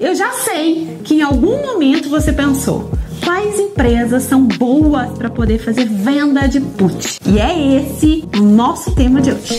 Eu já sei que em algum momento você pensou: quais empresas são boas para poder fazer venda de put? E é esse o nosso tema de hoje.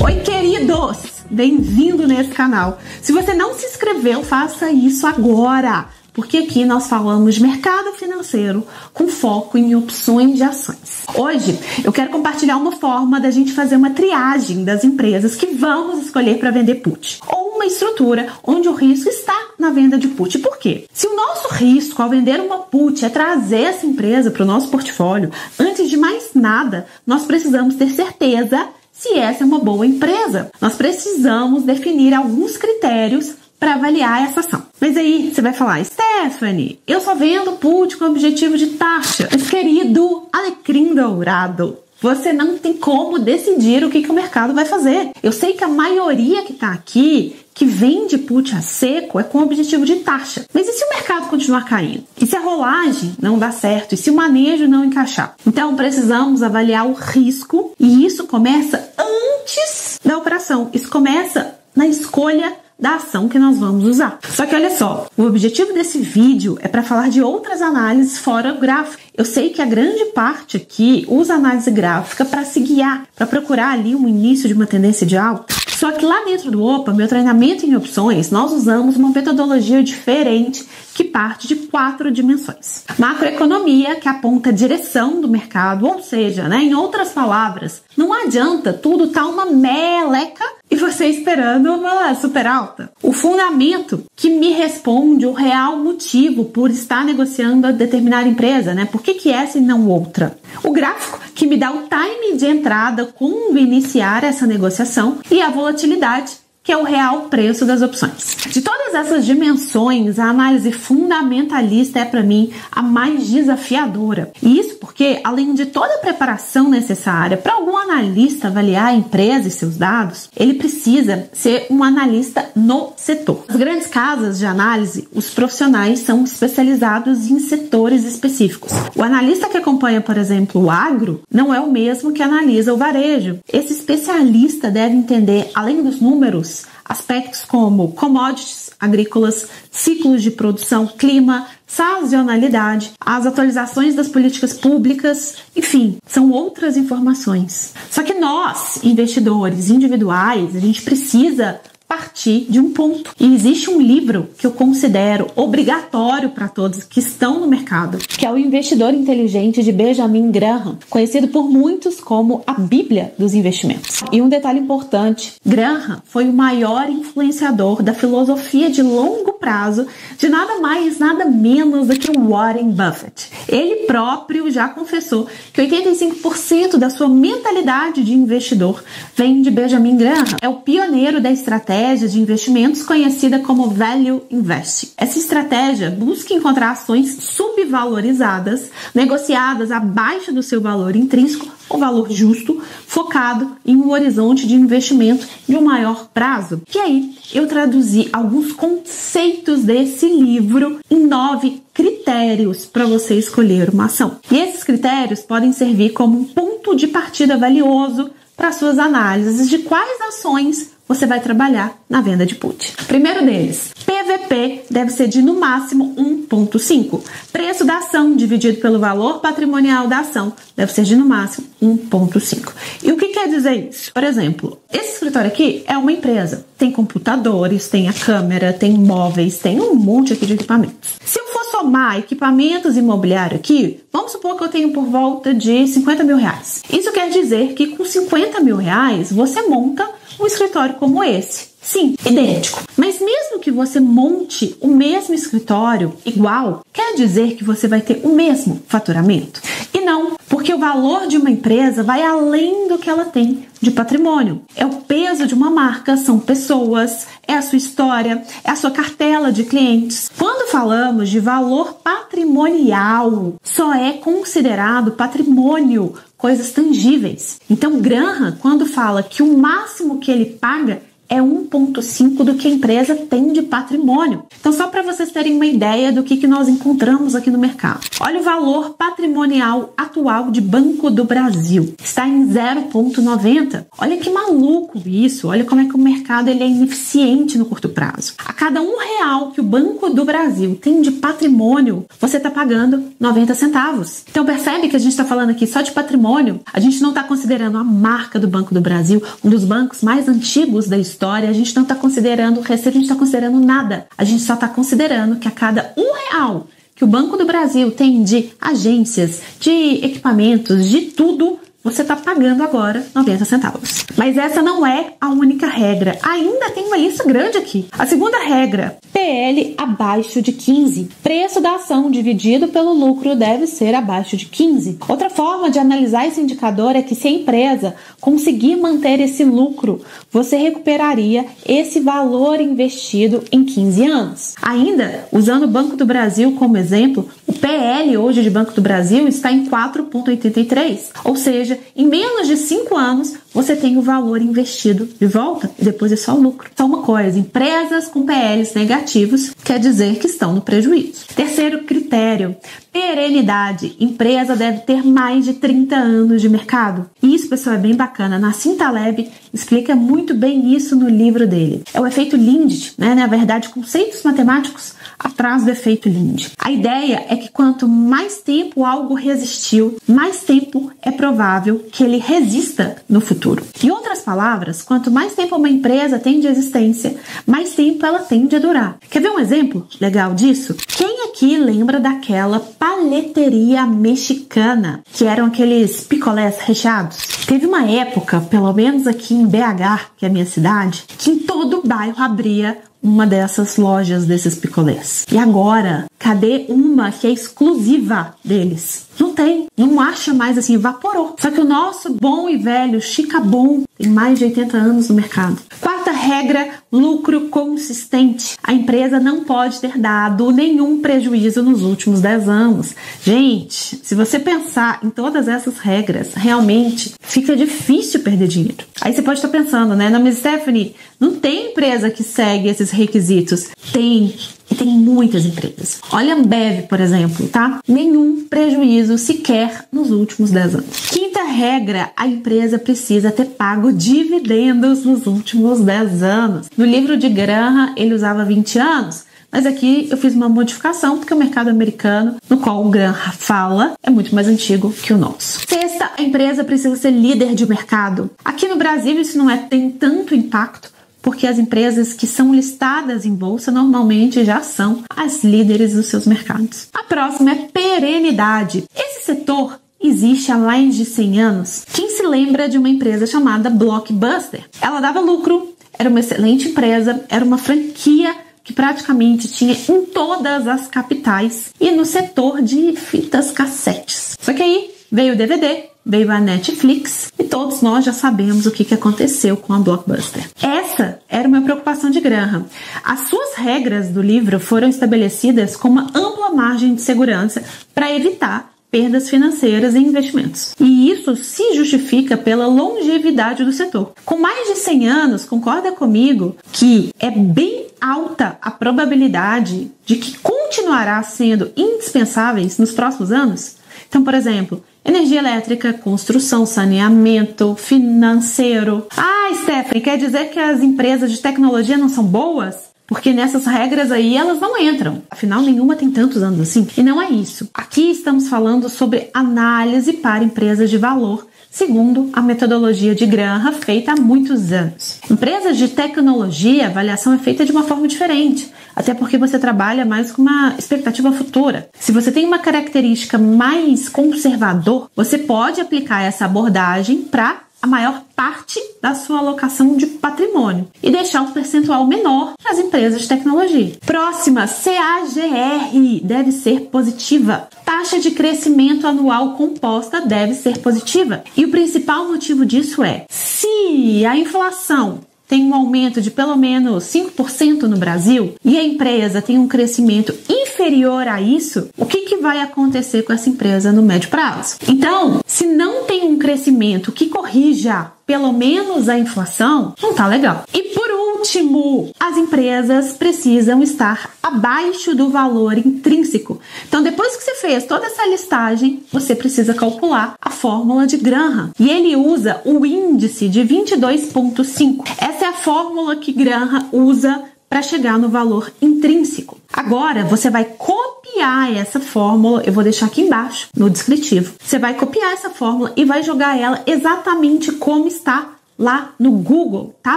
Oi, queridos! Bem-vindo nesse canal. Se você não se inscreveu, faça isso agora, porque aqui nós falamos de mercado financeiro com foco em opções de ações. Hoje eu quero compartilhar uma forma da gente fazer uma triagem das empresas que vamos escolher para vender put, ou uma estrutura onde o risco está na venda de put. Por quê? Se o nosso risco ao vender uma put é trazer essa empresa para o nosso portfólio, antes de mais nada, nós precisamos ter certeza se essa é uma boa empresa. Nós precisamos definir alguns critérios para avaliar essa ação. Mas aí você vai falar: Stephanie, eu só vendo put com objetivo de taxa. Mas querido alecrim dourado, você não tem como decidir o que o mercado vai fazer. Eu sei que a maioria que está aqui, que vende put a seco, é com objetivo de taxa. Mas e se o mercado continuar caindo? E se a rolagem não dá certo? E se o manejo não encaixar? Então precisamos avaliar o risco, e isso começa antes da operação. Isso começa na escolha da ação que nós vamos usar. Só que olha só, o objetivo desse vídeo é para falar de outras análises fora o gráfico. Eu sei que a grande parte aqui usa análise gráfica para se guiar, para procurar ali um início de uma tendência de alta. Só que lá dentro do OPA, meu treinamento em opções, nós usamos uma metodologia diferente que parte de 4 dimensões. Macroeconomia, que aponta a direção do mercado, ou seja, em outras palavras, não adianta tudo estar uma meleca e você esperando uma super alta. O fundamento, que me responde o real motivo por estar negociando a determinada empresa, Por que essa e não outra? O gráfico, que me dá o time de entrada quando iniciar essa negociação, e a volatilidade, que é o real preço das opções. De todas essas dimensões, a análise fundamentalista é, para mim, a mais desafiadora. E isso porque, além de toda a preparação necessária para algum analista avaliar a empresa e seus dados, ele precisa ser um analista no setor. Nas grandes casas de análise, os profissionais são especializados em setores específicos. O analista que acompanha, por exemplo, o agro, não é o mesmo que analisa o varejo. Esse especialista deve entender, além dos números, aspectos como commodities agrícolas, ciclos de produção, clima, sazonalidade, as atualizações das políticas públicas, enfim, são outras informações. Só que nós, investidores individuais, a gente precisa partir de um ponto. E existe um livro que eu considero obrigatório para todos que estão no mercado, que é O Investidor Inteligente, de Benjamin Graham, conhecido por muitos como a Bíblia dos investimentos. E um detalhe importante: Graham foi o maior influenciador da filosofia de longo prazo de nada mais, nada menos do que o Warren Buffett. Ele próprio já confessou que 85% da sua mentalidade de investidor vem de Benjamin Graham. É o pioneiro da estratégia de investimentos conhecida como Value Investing. Essa estratégia busca encontrar ações subvalorizadas, negociadas abaixo do seu valor intrínseco ou valor justo, focado em um horizonte de investimento de um maior prazo. E aí, eu traduzi alguns conceitos desse livro em 9 critérios para você escolher uma ação. E esses critérios podem servir como um ponto de partida valioso para suas análises de quais ações você vai trabalhar na venda de put. Primeiro deles, PVP deve ser de no máximo 1,5. Preço da ação dividido pelo valor patrimonial da ação deve ser de no máximo 1,5. E o que quer dizer isso? Por exemplo, esse escritório aqui é uma empresa. Tem computadores, tem a câmera, tem móveis, tem um monte aqui de equipamentos. Se eu for somar equipamentos imobiliários aqui, vamos supor que eu tenho por volta de 50 mil reais. Isso quer dizer que com 50 mil reais você monta um escritório como esse. Sim, idêntico. Mas mesmo que você monte o mesmo escritório igual, quer dizer que você vai ter o mesmo faturamento? E não, porque o valor de uma empresa vai além do que ela tem de patrimônio. É o peso de uma marca, são pessoas, é a sua história, é a sua cartela de clientes. Quando falamos de valor patrimonial, só é considerado patrimônio coisas tangíveis. Então, Graham, quando fala que o máximo que ele paga é 1,5 do que a empresa tem de patrimônio. Então, só para vocês terem uma ideia do que nós encontramos aqui no mercado. Olha o valor patrimonial atual de Banco do Brasil. Está em 0,90. Olha que maluco isso. Olha como é que o mercado ele é ineficiente no curto prazo. A cada R$1 que o Banco do Brasil tem de patrimônio, você está pagando 90 centavos. Então, percebe que a gente está falando aqui só de patrimônio. A gente não está considerando a marca do Banco do Brasil, um dos bancos mais antigos da história. A gente não está considerando receita, a gente está considerando nada. A gente só está considerando que a cada R$1 que o Banco do Brasil tem de agências, de equipamentos, de tudo, você está pagando agora 90 centavos. Mas essa não é a única regra. Ainda tem uma lista grande aqui. A segunda regra, PL abaixo de 15. Preço da ação dividido pelo lucro deve ser abaixo de 15. Outra forma de analisar esse indicador é que se a empresa conseguir manter esse lucro, você recuperaria esse valor investido em 15 anos. Ainda, usando o Banco do Brasil como exemplo, o PL hoje de Banco do Brasil está em 4,83. Ou seja, em menos de 5 anos, você tem o valor investido de volta e depois é só o lucro. Só uma coisa, empresas com PLs negativos quer dizer que estão no prejuízo. Terceiro critério, perenidade. Empresa deve ter mais de 30 anos de mercado. E isso, pessoal, é bem bacana. Nassim Taleb explica muito bem isso no livro dele. É o efeito Lindt, né? Na verdade, conceitos matemáticos atrás do efeito Lindt. A ideia é que quanto mais tempo algo resistiu, mais tempo é provável que ele resista no futuro. Em outras palavras, quanto mais tempo uma empresa tem de existência, mais tempo ela tende a durar. Quer ver um exemplo legal disso? Quem aqui lembra daquela paleteria mexicana, que eram aqueles picolés recheados? Teve uma época, pelo menos aqui em BH, que é a minha cidade, que em todo bairro abria uma dessas lojas desses picolés. E agora, cadê uma que é exclusiva deles? Não tem, não acha mais assim, evaporou. Só que o nosso bom e velho Chicabum tem mais de 80 anos no mercado. Quarta regra, lucro consistente. A empresa não pode ter dado nenhum prejuízo nos últimos 10 anos. Gente, se você pensar em todas essas regras, realmente fica difícil perder dinheiro. Aí você pode estar pensando, né? Não, mas Stephanie, não tem empresa que segue esses requisitos. Tem. E tem muitas empresas. Olha a Ambev, por exemplo, tá? Nenhum prejuízo sequer nos últimos 10 anos. Quinta regra, a empresa precisa ter pago dividendos nos últimos 10 anos. No livro de Graham, ele usava 20 anos. Mas aqui eu fiz uma modificação porque o mercado americano, no qual o Graham fala, é muito mais antigo que o nosso. Sexta, a empresa precisa ser líder de mercado. Aqui no Brasil isso não tem tanto impacto, porque as empresas que são listadas em bolsa normalmente já são as líderes dos seus mercados. A próxima é perenidade. Esse setor existe há mais de 100 anos. Quem se lembra de uma empresa chamada Blockbuster? Ela dava lucro, era uma excelente empresa, era uma franquia que praticamente tinha em todas as capitais e no setor de fitas cassetes. Só que aí veio o DVD, veio a Netflix e todos nós já sabemos o que aconteceu com a Blockbuster. Essa era uma preocupação de Graham. As suas regras do livro foram estabelecidas com uma ampla margem de segurança para evitar perdas financeiras e investimentos. E isso se justifica pela longevidade do setor. Com mais de 100 anos, concorda comigo que é bem alta a probabilidade de que continuará sendo indispensáveis nos próximos anos? Então, por exemplo, energia elétrica, construção, saneamento, financeiro. Ah, Stephanie, quer dizer que as empresas de tecnologia não são boas? Porque nessas regras aí elas não entram. Afinal, nenhuma tem tantos anos assim. E não é isso. Aqui estamos falando sobre análise para empresas de valor, segundo a metodologia de Graham, feita há muitos anos. Empresas de tecnologia, a avaliação é feita de uma forma diferente, até porque você trabalha mais com uma expectativa futura. Se você tem uma característica mais conservador, você pode aplicar essa abordagem para a maior parte da sua alocação de patrimônio e deixar um percentual menor nas empresas de tecnologia. Próxima, CAGR deve ser positiva. Taxa de crescimento anual composta deve ser positiva. E o principal motivo disso é, se a inflação tem um aumento de pelo menos 5% no Brasil e a empresa tem um crescimento inferior a isso, o que vai acontecer com essa empresa no médio prazo? Então, se não tem um crescimento que corrija pelo menos a inflação, não tá legal. E por último, as empresas precisam estar abaixo do valor intrínseco. Então, depois que você fez toda essa listagem, você precisa calcular a fórmula de Graham. E ele usa o índice de 22,5. Essa é a fórmula que Graham usa para chegar no valor intrínseco. Agora, você vai copiar essa fórmula, eu vou deixar aqui embaixo, no descritivo. Você vai copiar essa fórmula e vai jogar ela exatamente como está lá no Google, tá?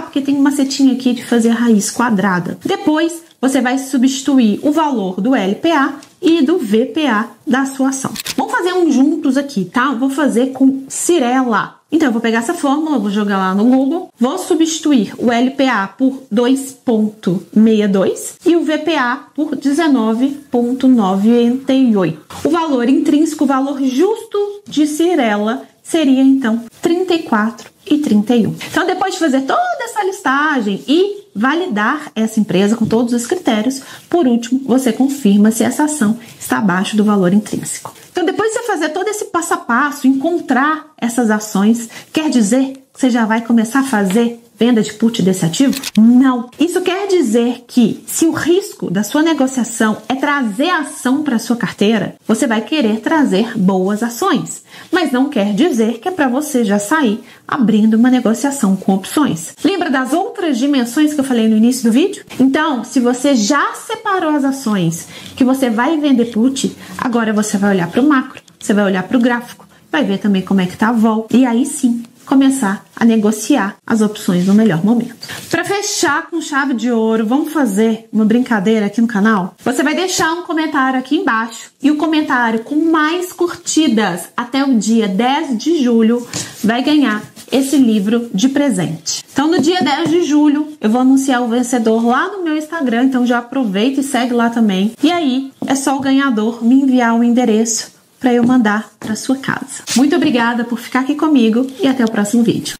Porque tem uma setinha aqui de fazer raiz quadrada. Depois, você vai substituir o valor do LPA e do VPA da sua ação. Vamos fazer um juntos aqui, tá? Eu vou fazer com Cyrela. Então, eu vou pegar essa fórmula, vou jogar lá no Google, vou substituir o LPA por 2,62 e o VPA por 19,98. O valor intrínseco, o valor justo de Cyrela seria, então, 34,31. Então, depois de fazer toda essa listagem e validar essa empresa com todos os critérios, por último, você confirma se essa ação está abaixo do valor intrínseco. Então, depois de você fazer todo esse passo a passo, encontrar essas ações, quer dizer que você já vai começar a fazer venda de put desse ativo? Não. Isso quer dizer que se o risco da sua negociação é trazer ação para sua carteira, você vai querer trazer boas ações. Mas não quer dizer que é para você já sair abrindo uma negociação com opções. Lembra das outras dimensões que eu falei no início do vídeo? Então, se você já separou as ações que você vai vender put, agora você vai olhar para o macro, você vai olhar para o gráfico, vai ver também como é que está a vol, e aí sim começar a negociar as opções no melhor momento. Para fechar com chave de ouro, vamos fazer uma brincadeira aqui no canal? Você vai deixar um comentário aqui embaixo e o comentário com mais curtidas até o dia 10 de julho vai ganhar esse livro de presente. Então, no dia 10 de julho, eu vou anunciar o vencedor lá no meu Instagram, então já aproveita e segue lá também. E aí, é só o ganhador me enviar o endereço para eu mandar para sua casa. Muito obrigada por ficar aqui comigo e até o próximo vídeo.